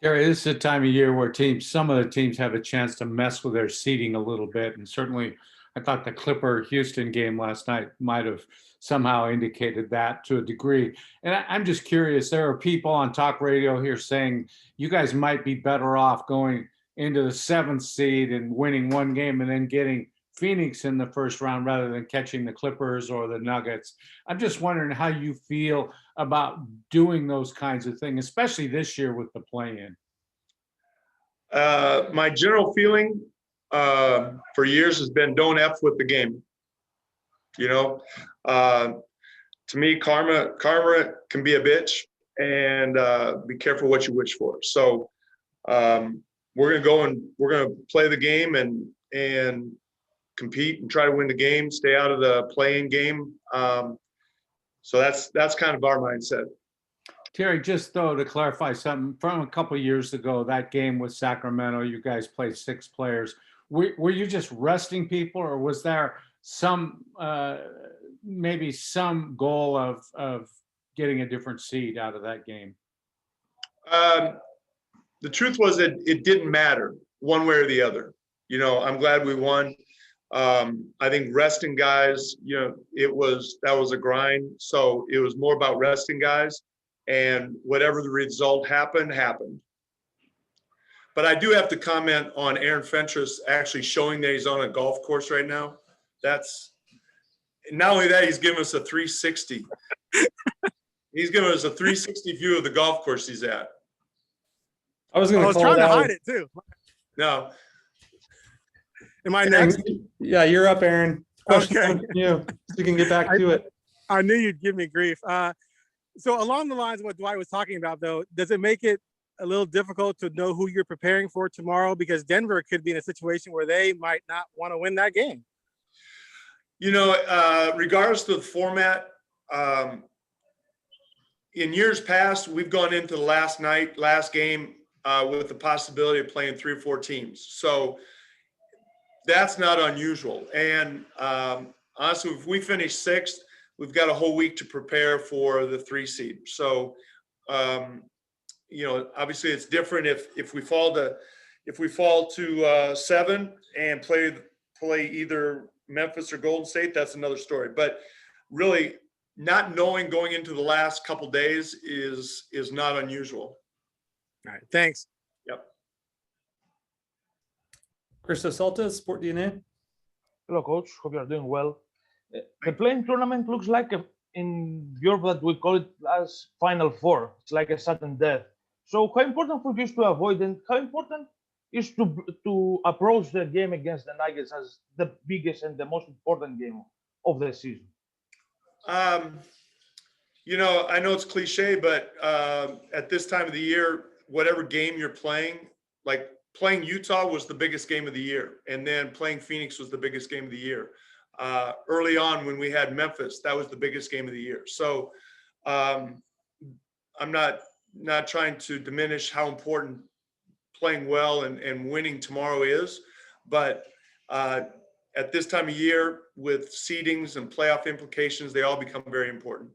Gary, this is a time of year where some of the teams have a chance to mess with their seeding a little bit. And certainly I thought the Clipper-Houston game last night might have somehow indicated that to a degree. And I'm just curious, there are people on talk radio here saying you guys might be better off going into the 7th seed and winning one game and then getting Phoenix in the first round rather than catching the Clippers or the Nuggets. I'm just wondering how you feel about doing those kinds of things, especially this year with the play-in. My general feeling for years has been don't F with the game. You know, to me, karma can be a bitch, and be careful what you wish for. So we're gonna go and we're gonna play the game and compete and try to win the game, stay out of the play-in game. So that's kind of our mindset. Terry, just though to clarify something from a couple of years ago, that game with Sacramento, you guys played 6 players. Were you just resting people, or was there some maybe some goal of getting a different seed out of that game? The truth was that it didn't matter one way or the other. You know, I'm glad we won. I think resting guys, you know, that was a grind. So it was more about resting guys, and whatever the result happened. But I do have to comment on Aaron Fentress actually showing that he's on a golf course right now. That's not only that, he's giving us a 360. He's giving us a 360 view of the golf course he's at. I was trying to hide it too. No. Am I next? Yeah, you're up, Aaron. Question Okay. from you, so you can get back to it. I knew you'd give me grief. So along the lines of what Dwight was talking about, though, does it make it a little difficult to know who you're preparing for tomorrow? Because Denver could be in a situation where they might not want to win that game. You know, regardless of the format, in years past, we've gone into the last game with the possibility of playing 3 or 4 teams. So that's not unusual. And honestly, if we finish 6th, we've got a whole week to prepare for the 3 seed. So, you know, obviously it's different if we fall to 7 and play either Memphis or Golden State. That's another story. But really, not knowing going into the last couple days is not unusual. All right, thanks. Yep. Christo Salta, Sport DNA. Hello, Coach. Hope you are doing well. The playing tournament looks like in Europe that we call it as Final Four. It's like a sudden death. So how important for you to avoid, and how important is to approach the game against the Nuggets as the biggest and the most important game of the season? You know, I know it's cliche, but at this time of the year, whatever game you're playing, like playing Utah was the biggest game of the year, and then playing Phoenix was the biggest game of the year. Early on when we had Memphis, that was the biggest game of the year. So I'm not trying to diminish how important playing well and winning tomorrow is, but at this time of year with seedings and playoff implications, they all become very important.